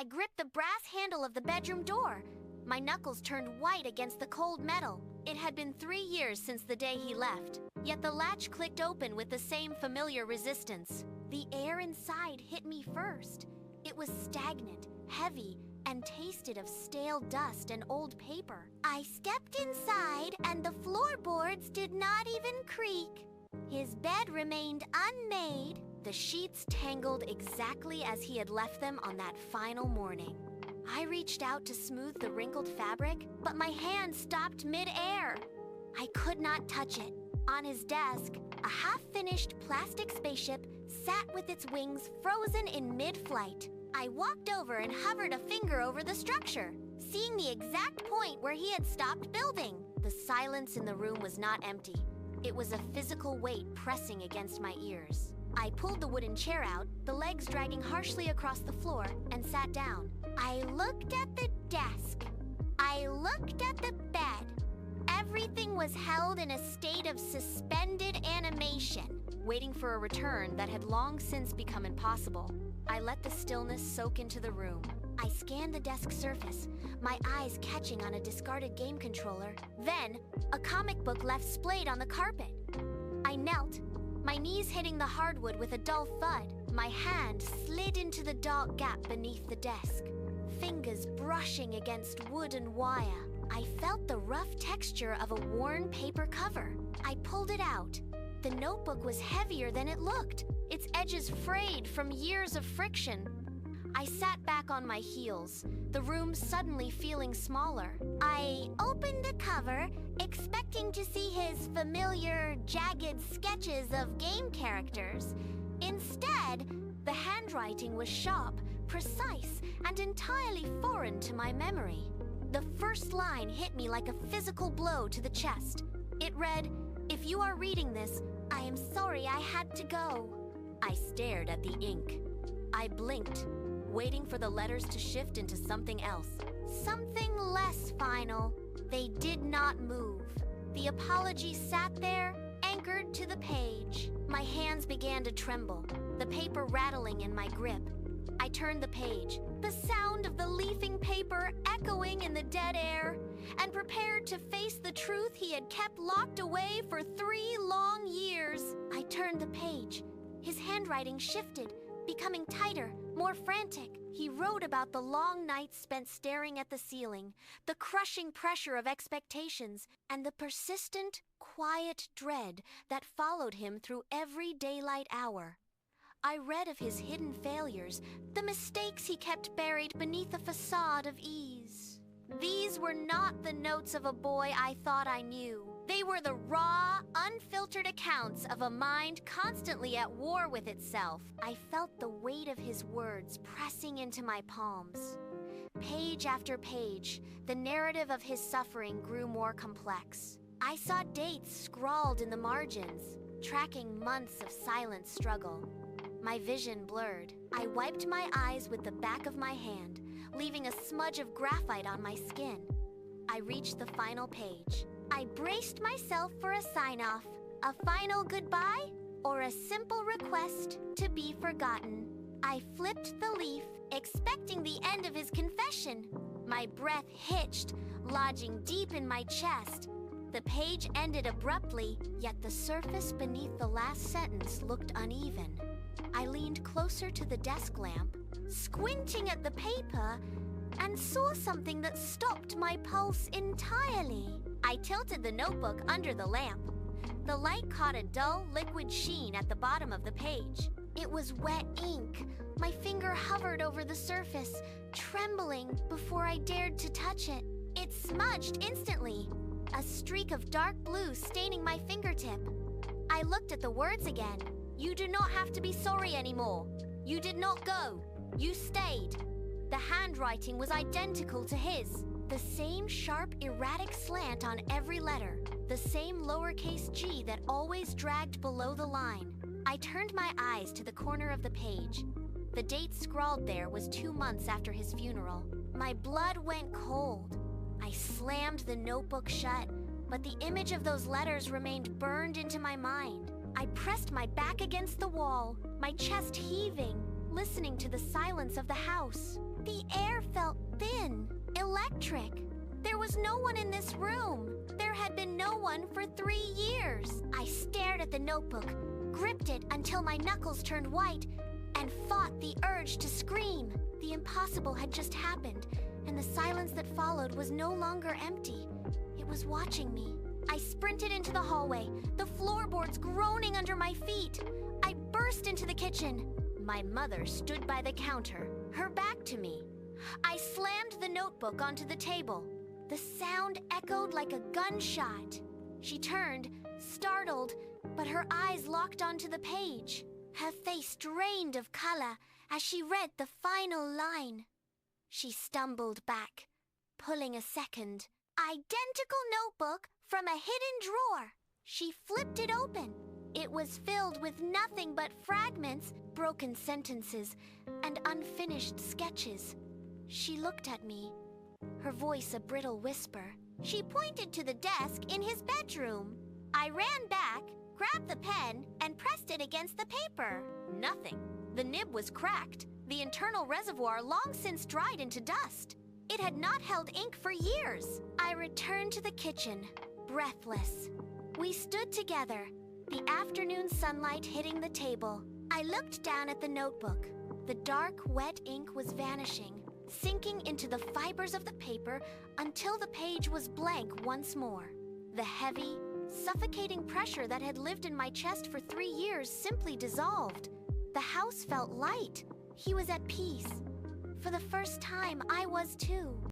I gripped the brass handle of the bedroom door. My knuckles turned white against the cold metal. It had been 3 years since the day he left, yet the latch clicked open with the same familiar resistance. The air inside hit me first. It was stagnant, heavy, and tasted of stale dust and old paper. I stepped inside, and the floorboards did not even creak. His bed remained unmade, the sheets tangled exactly as he had left them on that final morning. I reached out to smooth the wrinkled fabric, but my hand stopped mid-air. I could not touch it. On his desk, a half-finished plastic spaceship sat with its wings frozen in mid-flight. I walked over and hovered a finger over the structure, seeing the exact point where he had stopped building. The silence in the room was not empty. It was a physical weight pressing against my ears. I pulled the wooden chair out, the legs dragging harshly across the floor, and sat down. I looked at the desk. I looked at the bed. Everything was held in a state of suspended animation, waiting for a return that had long since become impossible. I let the stillness soak into the room. I scanned the desk surface, my eyes catching on a discarded game controller. Then, a comic book left splayed on the carpet. I knelt, my knees hitting the hardwood with a dull thud. My hand slid into the dark gap beneath the desk, fingers brushing against wood and wire. I felt the rough texture of a worn paper cover. I pulled it out. The notebook was heavier than it looked, its edges frayed from years of friction. I sat back on my heels, the room suddenly feeling smaller. I opened the cover, expecting to see his familiar, jagged sketches of game characters. Instead, the handwriting was sharp, precise, and entirely foreign to my memory. The first line hit me like a physical blow to the chest. It read, "If you are reading this, I am sorry I had to go." I stared at the ink. I blinked, waiting for the letters to shift into something else. Something less final. They did not move. The apology sat there, anchored to the page. My hands began to tremble, the paper rattling in my grip. I turned the page, the sound of the leafing paper echoing in the dead air, and prepared to face the truth he had kept locked away for 3 long years. I turned the page. His handwriting shifted, becoming tighter, more frantic. He wrote about the long nights spent staring at the ceiling, the crushing pressure of expectations, and the persistent, quiet dread that followed him through every daylight hour. I read of his hidden failures, the mistakes he kept buried beneath a facade of ease. These were not the notes of a boy I thought I knew. They were the raw, unfiltered accounts of a mind constantly at war with itself. I felt the weight of his words pressing into my palms. Page after page, the narrative of his suffering grew more complex. I saw dates scrawled in the margins, tracking months of silent struggle. My vision blurred. I wiped my eyes with the back of my hand, leaving a smudge of graphite on my skin. I reached the final page. I braced myself for a sign-off, a final goodbye, or a simple request to be forgotten. I flipped the leaf, expecting the end of his confession. My breath hitched, lodging deep in my chest. The page ended abruptly, yet the surface beneath the last sentence looked uneven. I leaned closer to the desk lamp, squinting at the paper, and saw something that stopped my pulse entirely. I tilted the notebook under the lamp. The light caught a dull, liquid sheen at the bottom of the page. It was wet ink. My finger hovered over the surface, trembling before I dared to touch it. It smudged instantly, a streak of dark blue staining my fingertip. I looked at the words again. "You do not have to be sorry anymore. You did not go. You stayed." The handwriting was identical to his. The same sharp, erratic slant on every letter. The same lowercase g that always dragged below the line. I turned my eyes to the corner of the page. The date scrawled there was 2 months after his funeral. My blood went cold. I slammed the notebook shut, but the image of those letters remained burned into my mind. I pressed my back against the wall, my chest heaving, listening to the silence of the house. The air felt thin, electric. There was no one in this room. There had been no one for 3 years. I stared at the notebook, gripped it until my knuckles turned white, and fought the urge to scream. The impossible had just happened, and the silence that followed was no longer empty. It was watching me. I sprinted into the hallway, the floorboards groaning under my feet. I burst into the kitchen. My mother stood by the counter, her back to me. I slammed the notebook onto the table. The sound echoed like a gunshot. She turned, startled, but her eyes locked onto the page. Her face drained of color as she read the final line. She stumbled back, pulling a second, identical notebook from a hidden drawer. She flipped it open. It was filled with nothing but fragments, broken sentences, and unfinished sketches. She looked at me, her voice a brittle whisper. She pointed to the desk in his bedroom. I ran back, grabbed the pen, and pressed it against the paper. Nothing. The nib was cracked, the internal reservoir long since dried into dust. It had not held ink for years. I returned to the kitchen, breathless. We stood together, the afternoon sunlight hitting the table. I looked down at the notebook. The dark, wet ink was vanishing, sinking into the fibers of the paper until the page was blank once more. The heavy, suffocating pressure that had lived in my chest for 3 years simply dissolved. The house felt light. He was at peace. For the first time, I was too.